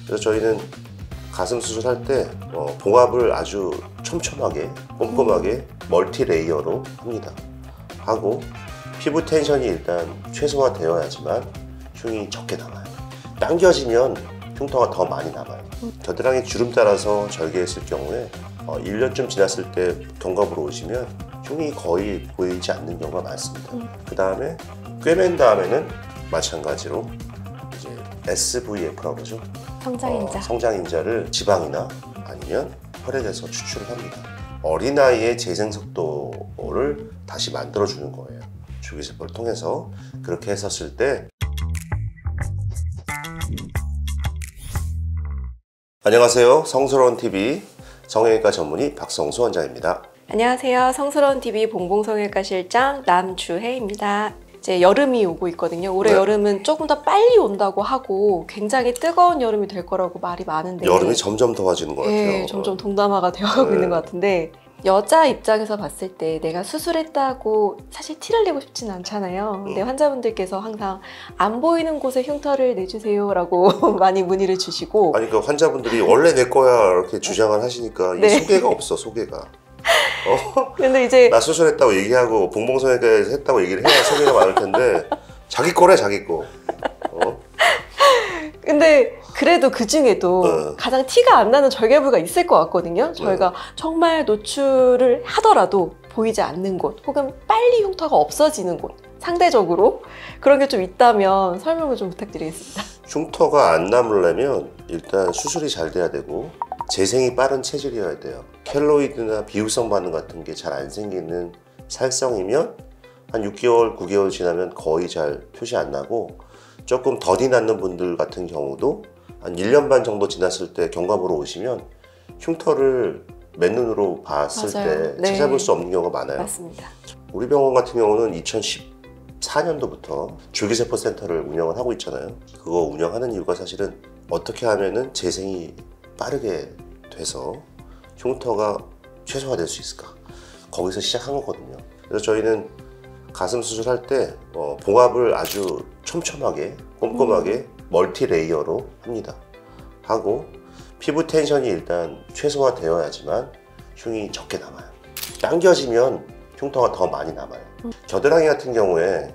그래서 저희는 가슴 수술할 때 봉합을 아주 촘촘하게 꼼꼼하게 멀티 레이어로 합니다. 하고 피부 텐션이 일단 최소화되어야지만 흉이 적게 남아요. 당겨지면 흉터가 더 많이 남아요. 겨드랑이 주름 따라서 절개했을 경우에 1년쯤 지났을 때 견갑으로 오시면 흉이 거의 보이지 않는 경우가 많습니다. 그 다음에 꿰맨 다음에는 마찬가지로 이제 SVF라고 그러죠. 성장인자. 성장인자를 지방이나 아니면 혈액에서 추출을 합니다. 어린아이의 재생 속도를 다시 만들어주는 거예요. 줄기세포를 통해서. 그렇게 했었을 때 안녕하세요. 성스러운 TV 성형외과 전문의 박성수 원장입니다. 안녕하세요. 성스러운 TV 봉봉성형외과 실장 남주혜입니다. 이제 여름이 오고 있거든요. 올해 여름은 조금 더 빨리 온다고 하고 굉장히 뜨거운 여름이 될 거라고 말이 많은데 여름이 점점 더워지는 것 같아요. 네, 점점 동남아가 되어가고 있는 것 같은데 여자 입장에서 봤을 때 내가 수술했다고 사실 티를 내고 싶지는 않잖아요. 근데 환자분들께서 항상 안 보이는 곳에 흉터를 내주세요 라고 많이 문의를 주시고 아니 그 환자분들이 원래 내 거야 이렇게 주장을 하시니까 네. 이 소개가 없어. 소개가 근데 이제 나 수술했다고 얘기하고 봉봉성형외과에서 했다고 얘기를 해야 소개가 많을 텐데 자기 거래 자기 거. 근데 그래도 그 중에도 가장 티가 안 나는 절개부위가 있을 것 같거든요. 저희가 정말 노출을 하더라도 보이지 않는 곳 혹은 빨리 흉터가 없어지는 곳, 상대적으로 그런 게 좀 있다면 설명을 좀 부탁드리겠습니다. 흉터가 안 남으려면 일단 수술이 잘 돼야 되고 재생이 빠른 체질이어야 돼요. 켈로이드나 비후성 반응 같은 게 잘 안 생기는 살성이면 한 6개월, 9개월 지나면 거의 잘 표시 안 나고 조금 더디 낳는 분들 같은 경우도 한 1년 반 정도 지났을 때 견갑으로 오시면 흉터를 맨눈으로 봤을 맞아요. 때 네. 찾아볼 수 없는 경우가 많아요. 맞습니다. 우리 병원 같은 경우는 2014년도부터 줄기세포 센터를 운영을 하고 있잖아요. 그거 운영하는 이유가 사실은 어떻게 하면은 재생이 빠르게 돼서 흉터가 최소화될 수 있을까, 거기서 시작한 거거든요. 그래서 저희는 가슴 수술할 때 봉합을 아주 촘촘하게 꼼꼼하게 멀티 레이어로 합니다. 하고 피부 텐션이 일단 최소화되어야지만 흉이 적게 남아요. 당겨지면 흉터가 더 많이 남아요. 겨드랑이 같은 경우에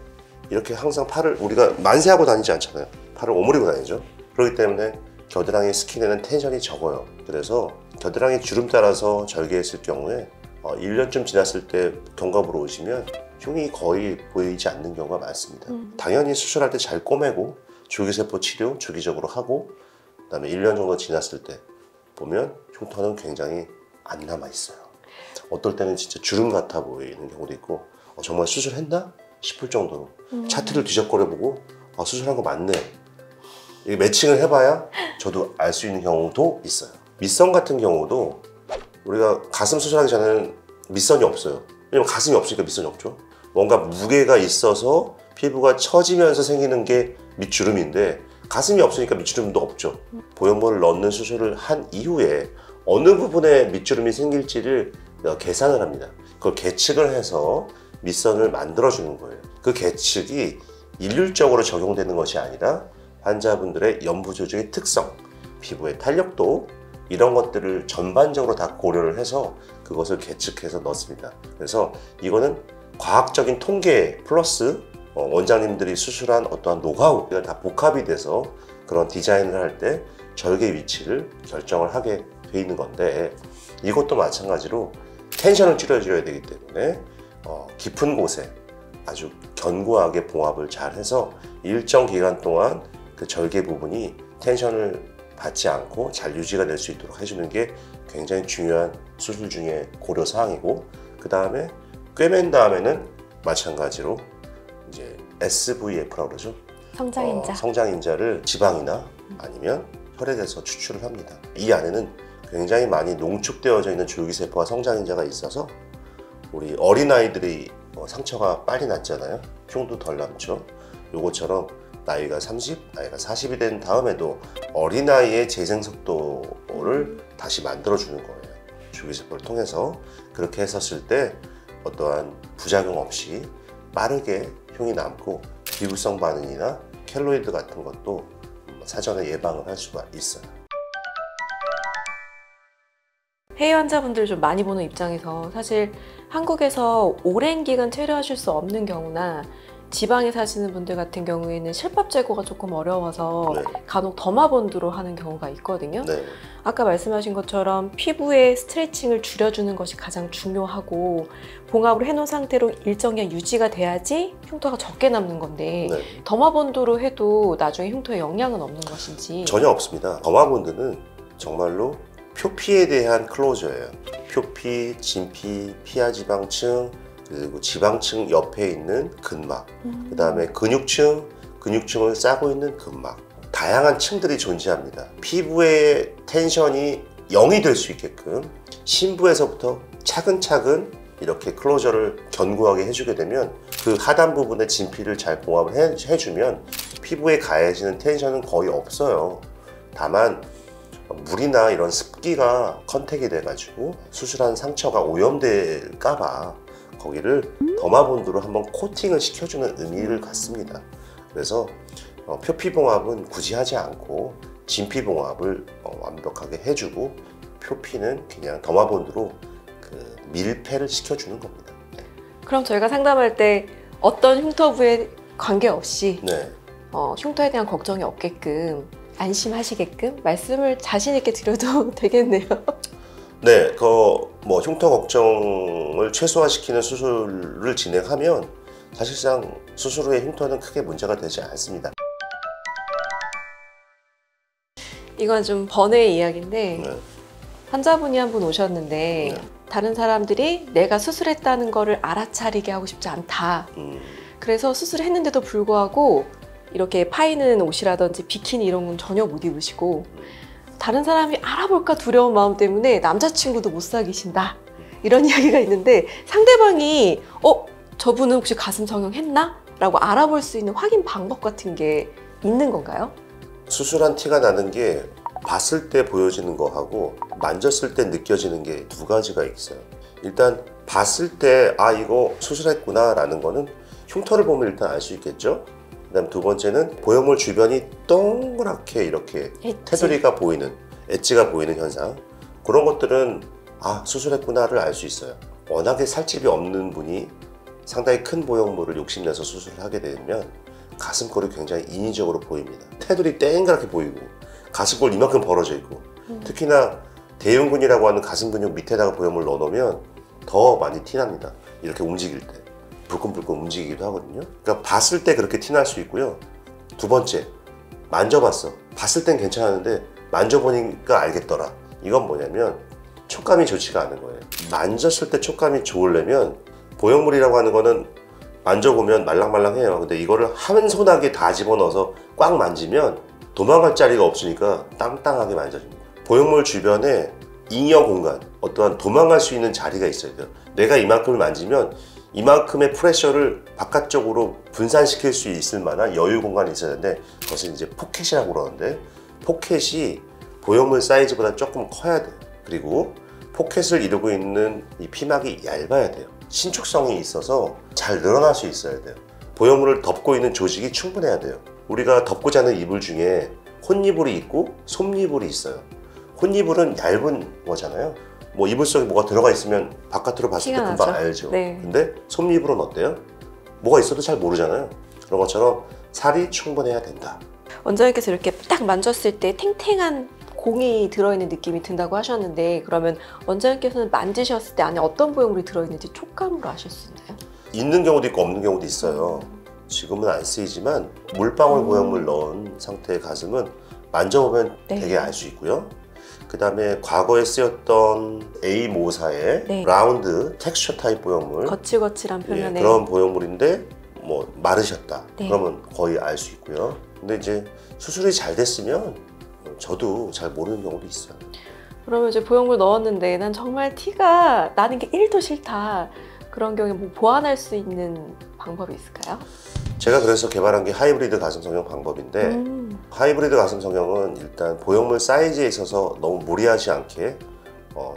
이렇게 항상 팔을 우리가 만세하고 다니지 않잖아요. 팔을 오므리고 다니죠. 그렇기 때문에 겨드랑이 스킨에는 텐션이 적어요. 그래서 겨드랑이 주름 따라서 절개했을 경우에 1년쯤 지났을 때 견갑으로 오시면 흉이 거의 보이지 않는 경우가 많습니다. 당연히 수술할 때 잘 꼬매고 줄기세포 치료 주기적으로 하고 그 다음에 1년 정도 지났을 때 보면 흉터는 굉장히 안 남아 있어요. 어떨 때는 진짜 주름 같아 보이는 경우도 있고 정말 수술했나 싶을 정도로 차트를 뒤적거려보고 수술한 거 맞네, 이게 매칭을 해봐야 저도 알 수 있는 경우도 있어요. 밑선 같은 경우도 우리가 가슴 수술하기 전에는 밑선이 없어요. 왜냐면 가슴이 없으니까 밑선이 없죠. 뭔가 무게가 있어서 피부가 처지면서 생기는 게 밑주름인데 가슴이 없으니까 밑주름도 없죠. 보형물을 넣는 수술을 한 이후에 어느 부분에 밑주름이 생길지를 계산을 합니다. 그걸 계측을 해서 밑선을 만들어주는 거예요. 그 계측이 일률적으로 적용되는 것이 아니라 환자분들의 연부 조직의 특성, 피부의 탄력도 이런 것들을 전반적으로 다 고려를 해서 그것을 계측해서 넣습니다. 그래서 이거는 과학적인 통계 플러스 원장님들이 수술한 어떠한 노하우가 다 복합이 돼서 그런 디자인을 할 때 절개 위치를 결정을 하게 돼 있는 건데, 이것도 마찬가지로 텐션을 줄여줘야 되기 때문에 깊은 곳에 아주 견고하게 봉합을 잘 해서 일정 기간 동안 그 절개 부분이 텐션을 받지 않고 잘 유지가 될 수 있도록 해주는 게 굉장히 중요한 수술 중에 고려 사항이고, 그 다음에 꿰맨 다음에는 마찬가지로 이제 SVF라고 그러죠. 성장인자. 성장인자를 지방이나 아니면 혈액에서 추출을 합니다. 이 안에는 굉장히 많이 농축되어져 있는 줄기세포와 성장인자가 있어서 우리 어린아이들이 상처가 빨리 났잖아요. 흉도 덜 남죠. 요것처럼 나이가 30, 나이가 40이 된 다음에도 어린아이의 재생 속도를 다시 만들어주는 거예요. 줄기세포를 통해서. 그렇게 했었을 때 어떠한 부작용 없이 빠르게 흉이 남고 비후성 반응이나 켈로이드 같은 것도 사전에 예방을 할 수가 있어요. 해외 환자분들을 좀 많이 보는 입장에서 사실 한국에서 오랜 기간 체류하실 수 없는 경우나 지방에 사시는 분들 같은 경우에는 실밥 제거가 조금 어려워서 네. 간혹 더마본드로 하는 경우가 있거든요. 네. 아까 말씀하신 것처럼 피부의 스트레칭을 줄여주는 것이 가장 중요하고 봉합을 해놓은 상태로 일정량 유지가 돼야지 흉터가 적게 남는 건데 네. 더마본드로 해도 나중에 흉터에 영향은 없는 것인지. 전혀 없습니다. 더마본드는 정말로 표피에 대한 클로저예요. 표피, 진피, 피하지방층, 그리고 지방층 옆에 있는 근막, 그 다음에 근육층을 싸고 있는 근막, 다양한 층들이 존재합니다. 피부의 텐션이 0이 될 수 있게끔 심부에서부터 차근차근 이렇게 클로저를 견고하게 해주게 되면 그 하단 부분의 진피를 잘 봉합을 해주면 피부에 가해지는 텐션은 거의 없어요. 다만 물이나 이런 습기가 컨택이 돼가지고 수술한 상처가 오염될까봐 거기를 더마본드로 한번 코팅을 시켜주는 의미를 갖습니다. 그래서 표피봉합은 굳이 하지 않고 진피봉합을 완벽하게 해주고 표피는 그냥 더마본드로 그 밀폐를 시켜주는 겁니다. 그럼 저희가 상담할 때 어떤 흉터 부에 관계없이 네. 흉터에 대한 걱정이 없게끔 안심하시게끔 말씀을 자신 있게 드려도 되겠네요. 네, 뭐 흉터 걱정을 최소화시키는 수술을 진행하면 사실상 수술 후에 흉터는 크게 문제가 되지 않습니다. 이건 좀 번외의 이야기인데 네. 환자분이 한 분 오셨는데 네. 다른 사람들이 내가 수술했다는 거를 알아차리게 하고 싶지 않다. 그래서 수술했는데도 불구하고 이렇게 파이는 옷이라든지 비키니 이런 건 전혀 못 입으시고 다른 사람이 알아볼까 두려운 마음 때문에 남자친구도 못 사귀신다. 이런 이야기가 있는데 상대방이 저분은 혹시 가슴 성형했나? 라고 알아볼 수 있는 확인 방법 같은 게 있는 건가요? 수술한 티가 나는 게 봤을 때 보여지는 거하고 만졌을 때 느껴지는 게 두 가지가 있어요. 일단 봤을 때 이거 수술했구나 라는 거는 흉터를 보면 일단 알 수 있겠죠. 그 다음 두 번째는 보형물 주변이 동그랗게 이렇게 테두리가 보이는, 엣지가 보이는 현상, 그런 것들은 수술했구나를 알 수 있어요. 워낙에 살집이 없는 분이 상당히 큰 보형물을 욕심내서 수술을 하게 되면 가슴골이 굉장히 인위적으로 보입니다. 테두리 땡그랗게 보이고 가슴골 이만큼 벌어져 있고 특히나 대흉근이라고 하는 가슴 근육 밑에다가 보형물 넣어놓으면 더 많이 티납니다. 이렇게 움직일 때 불끈불끈 움직이기도 하거든요. 그러니까 봤을 때 그렇게 티날 수 있고요. 두 번째, 만져봤어. 봤을 땐 괜찮았는데 만져보니까 알겠더라. 이건 뭐냐면 촉감이 좋지가 않은 거예요. 만졌을 때 촉감이 좋으려면 보형물이라고 하는 거는 만져보면 말랑말랑해요. 근데 이거를 한 손아귀 다 집어넣어서 꽉 만지면 도망갈 자리가 없으니까 땅땅하게 만져줍니다. 보형물 주변에 잉여 공간, 어떠한 도망갈 수 있는 자리가 있어야 돼요. 내가 이만큼을 만지면 이만큼의 프레셔를 바깥쪽으로 분산시킬 수 있을 만한 여유 공간이 있어야 되는데 그것을 이제 포켓이라고 그러는데 포켓이 보형물 사이즈보다 조금 커야 돼요. 그리고 포켓을 이루고 있는 이 피막이 얇아야 돼요. 신축성이 있어서 잘 늘어날 수 있어야 돼요. 보형물을 덮고 있는 조직이 충분해야 돼요. 우리가 덮고 자는 이불 중에 혼이불이 있고 솜이불이 있어요. 혼이불은 얇은 거잖아요. 뭐 이불 속에 뭐가 들어가 있으면 바깥으로 봤을 때 금방 알죠. 네. 근데 솜이불은 어때요? 뭐가 있어도 잘 모르잖아요. 그런 것처럼 살이 충분해야 된다. 원장님께서 이렇게 딱 만졌을 때 탱탱한 공이 들어있는 느낌이 든다고 하셨는데 그러면 원장님께서는 만지셨을 때 안에 어떤 보형물이 들어있는지 촉감으로 아실 수 있나요? 있는 경우도 있고 없는 경우도 있어요. 지금은 안 쓰이지만 물방울 보형물 넣은 상태의 가슴은 만져보면 네. 되게 알 수 있고요. 그 다음에 과거에 쓰였던 A 모사의 네. 라운드 텍스처 타입 보형물, 거칠거칠한 표면에 그런 보형물인데 뭐 마르셨다. 네. 그러면 거의 알 수 있고요. 근데 이제 수술이 잘 됐으면 저도 잘 모르는 경우도 있어요. 그러면 이제 보형물 넣었는데 난 정말 티가 나는 게 1도 싫다. 그런 경우에 뭐 보완할 수 있는 방법이 있을까요? 제가 그래서 개발한 게 하이브리드 가슴 성형 방법인데 하이브리드 가슴 성형은 일단 보형물 사이즈에 있어서 너무 무리하지 않게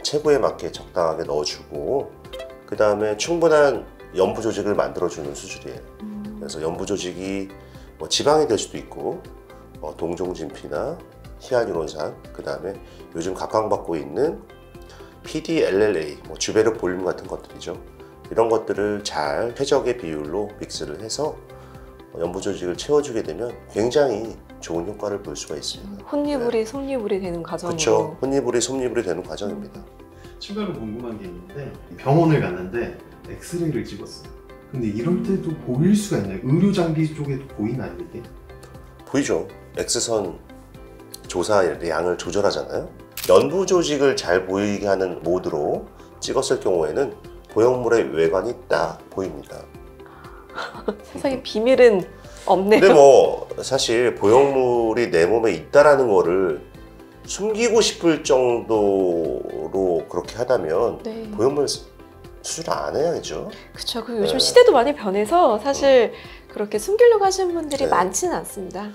체구에 맞게 적당하게 넣어주고 그 다음에 충분한 연부 조직을 만들어주는 수술이에요. 그래서 연부 조직이 뭐 지방이 될 수도 있고 동종진피나 히알루론산, 그 다음에 요즘 각광받고 있는 PDLLA, 뭐 주베르 볼륨 같은 것들이죠. 이런 것들을 잘 최적의 비율로 믹스를 해서 연부 조직을 채워주게 되면 굉장히 좋은 효과를 볼 수가 있습니다. 혼니불이 솜니불이 되는 과정으로. 그렇죠. 혼니불이 솜니불이 되는 과정입니다. 추가로 궁금한 게 있는데 병원을 갔는데 엑스레이를 찍었어요. 근데 이럴 때도 보일 수가 있나요? 의료 장비 쪽에도 보이나요 이게? 보이죠. X선 조사 양을 조절하잖아요. 연부 조직을 잘 보이게 하는 모드로 찍었을 경우에는 보형물의 외관이 딱 보입니다. 세상에 비밀은 없네요. 근데 뭐 사실 보형물이 내 몸에 있다라는 거를 숨기고 싶을 정도로 그렇게 하다면 네. 보형물 수술 안 해야죠. 그렇죠. 그리고 요즘 네. 시대도 많이 변해서 사실 그렇게 숨기려고 하시는 분들이 네. 많지는 않습니다.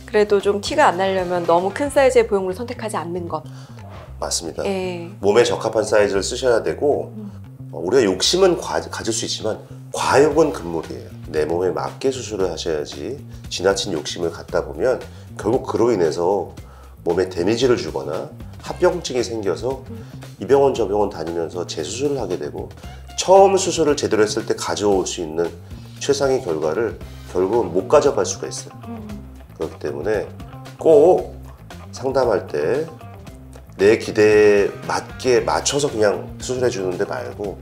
그래도 좀 티가 안 나려면 너무 큰 사이즈의 보형물을 선택하지 않는 것. 맞습니다. 예. 몸에 적합한 사이즈를 쓰셔야 되고 우리가 욕심은 가질 수 있지만 과욕은 금물이에요. 내 몸에 맞게 수술을 하셔야지 지나친 욕심을 갖다 보면 결국 그로 인해서 몸에 데미지를 주거나 합병증이 생겨서 이 병원 저 병원 다니면서 재수술을 하게 되고 처음 수술을 제대로 했을 때 가져올 수 있는 최상의 결과를 결국은 못 가져갈 수가 있어요. 그렇기 때문에 꼭 상담할 때 내 기대에 맞게 맞춰서 그냥 수술해 주는데 말고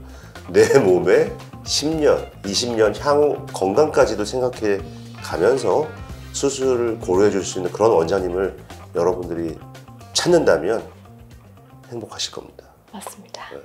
내 몸에 10년, 20년 향후 건강까지도 생각해 가면서 수술을 고려해 줄 수 있는 그런 원장님을 여러분들이 찾는다면 행복하실 겁니다. 맞습니다. 네.